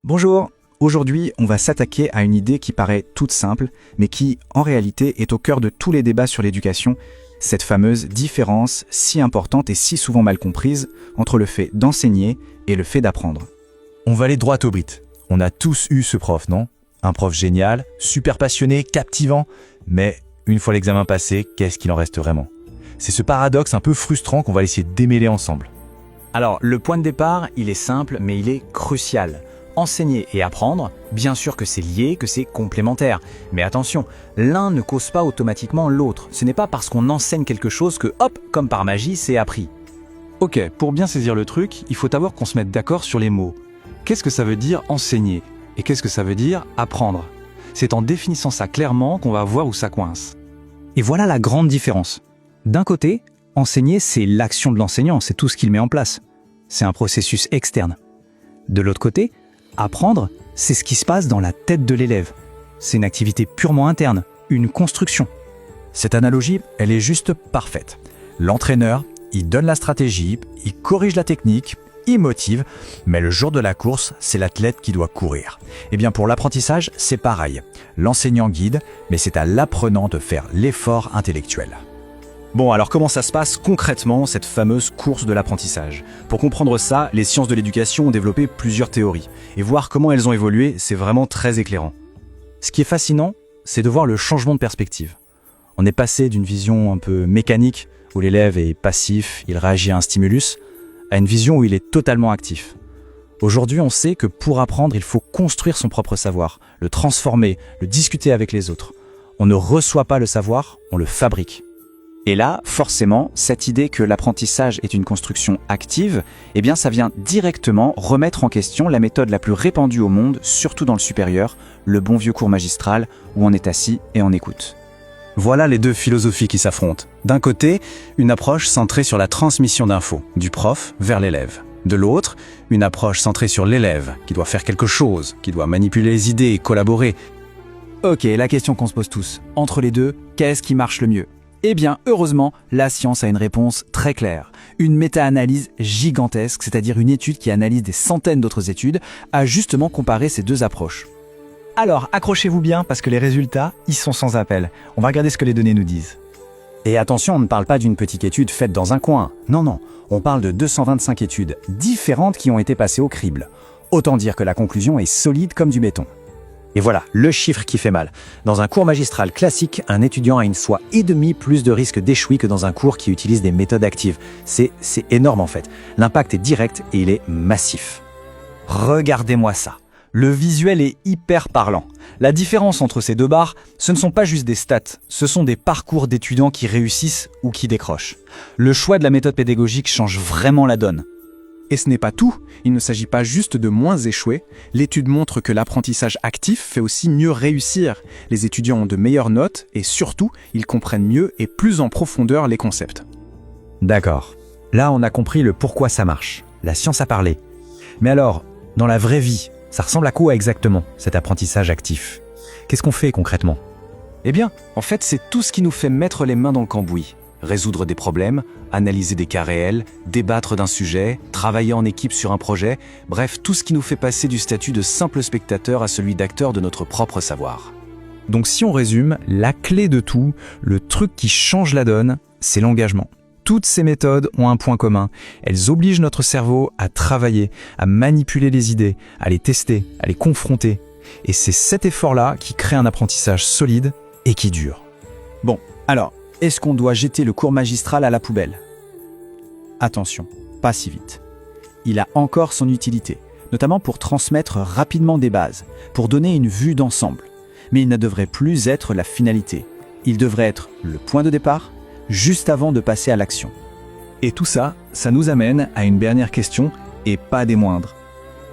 Bonjour, aujourd'hui on va s'attaquer à une idée qui paraît toute simple, mais qui, en réalité, est au cœur de tous les débats sur l'éducation, cette fameuse différence si importante et si souvent mal comprise entre le fait d'enseigner et le fait d'apprendre. On va aller droit au but. On a tous eu ce prof, non? Un prof génial, super passionné, captivant, mais une fois l'examen passé, qu'est-ce qu'il en reste vraiment? C'est ce paradoxe un peu frustrant qu'on va essayer de démêler ensemble. Alors, le point de départ, il est simple, mais il est crucial. Enseigner et apprendre, bien sûr que c'est lié, que c'est complémentaire. Mais attention, l'un ne cause pas automatiquement l'autre. Ce n'est pas parce qu'on enseigne quelque chose que, hop, comme par magie, c'est appris. Ok, pour bien saisir le truc, il faut d'abord qu'on se mette d'accord sur les mots. Qu'est-ce que ça veut dire enseigner? Et qu'est-ce que ça veut dire apprendre? C'est en définissant ça clairement qu'on va voir où ça coince. Et voilà la grande différence. D'un côté, enseigner, c'est l'action de l'enseignant, c'est tout ce qu'il met en place. C'est un processus externe. De l'autre côté, apprendre, c'est ce qui se passe dans la tête de l'élève. C'est une activité purement interne, une construction. Cette analogie, elle est juste parfaite. L'entraîneur, il donne la stratégie, il corrige la technique, il motive, mais le jour de la course, c'est l'athlète qui doit courir. Et bien pour l'apprentissage, c'est pareil. L'enseignant guide, mais c'est à l'apprenant de faire l'effort intellectuel. Bon, alors comment ça se passe concrètement, cette fameuse course de l'apprentissage? Pour comprendre ça, les sciences de l'éducation ont développé plusieurs théories. Et voir comment elles ont évolué, c'est vraiment très éclairant. Ce qui est fascinant, c'est de voir le changement de perspective. On est passé d'une vision un peu mécanique, où l'élève est passif, il réagit à un stimulus, à une vision où il est totalement actif. Aujourd'hui, on sait que pour apprendre, il faut construire son propre savoir, le transformer, le discuter avec les autres. On ne reçoit pas le savoir, on le fabrique. Et là, forcément, cette idée que l'apprentissage est une construction active, eh bien ça vient directement remettre en question la méthode la plus répandue au monde, surtout dans le supérieur, le bon vieux cours magistral, où on est assis et on écoute. Voilà les deux philosophies qui s'affrontent. D'un côté, une approche centrée sur la transmission d'infos, du prof vers l'élève. De l'autre, une approche centrée sur l'élève, qui doit faire quelque chose, qui doit manipuler les idées et collaborer. Ok, la question qu'on se pose tous, entre les deux, qu'est-ce qui marche le mieux? Eh bien, heureusement, la science a une réponse très claire. Une méta-analyse gigantesque, c'est-à-dire une étude qui analyse des centaines d'autres études, a justement comparé ces deux approches. Alors, accrochez-vous bien parce que les résultats, ils sont sans appel. On va regarder ce que les données nous disent. Et attention, on ne parle pas d'une petite étude faite dans un coin. Non, on parle de 225 études différentes qui ont été passées au crible. Autant dire que la conclusion est solide comme du béton. Et voilà, le chiffre qui fait mal. Dans un cours magistral classique, un étudiant a 1,5 fois plus de risque d'échouer que dans un cours qui utilise des méthodes actives. C'est énorme en fait. L'impact est direct et il est massif. Regardez-moi ça. Le visuel est hyper parlant. La différence entre ces deux barres, ce ne sont pas juste des stats, ce sont des parcours d'étudiants qui réussissent ou qui décrochent. Le choix de la méthode pédagogique change vraiment la donne. Et ce n'est pas tout, il ne s'agit pas juste de moins échouer, l'étude montre que l'apprentissage actif fait aussi mieux réussir. Les étudiants ont de meilleures notes et surtout, ils comprennent mieux et plus en profondeur les concepts. D'accord. Là, on a compris le pourquoi ça marche. La science a parlé. Mais alors, dans la vraie vie, ça ressemble à quoi exactement, cet apprentissage actif? Qu'est-ce qu'on fait concrètement? Eh bien, en fait, c'est tout ce qui nous fait mettre les mains dans le cambouis. Résoudre des problèmes, analyser des cas réels, débattre d'un sujet, travailler en équipe sur un projet, bref, tout ce qui nous fait passer du statut de simple spectateur à celui d'acteur de notre propre savoir. Donc si on résume, la clé de tout, le truc qui change la donne, c'est l'engagement. Toutes ces méthodes ont un point commun. Elles obligent notre cerveau à travailler, à manipuler les idées, à les tester, à les confronter. Et c'est cet effort-là qui crée un apprentissage solide et qui dure. Bon, alors, est-ce qu'on doit jeter le cours magistral à la poubelle? Attention, pas si vite. Il a encore son utilité, notamment pour transmettre rapidement des bases, pour donner une vue d'ensemble. Mais il ne devrait plus être la finalité. Il devrait être le point de départ, juste avant de passer à l'action. Et tout ça, ça nous amène à une dernière question, et pas des moindres.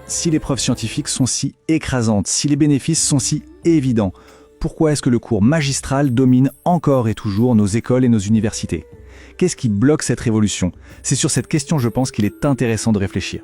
Si les preuves scientifiques sont si écrasantes, si les bénéfices sont si évidents, pourquoi est-ce que le cours magistral domine encore et toujours nos écoles et nos universités? Qu'est-ce qui bloque cette révolution? C'est sur cette question, je pense, qu'il est intéressant de réfléchir.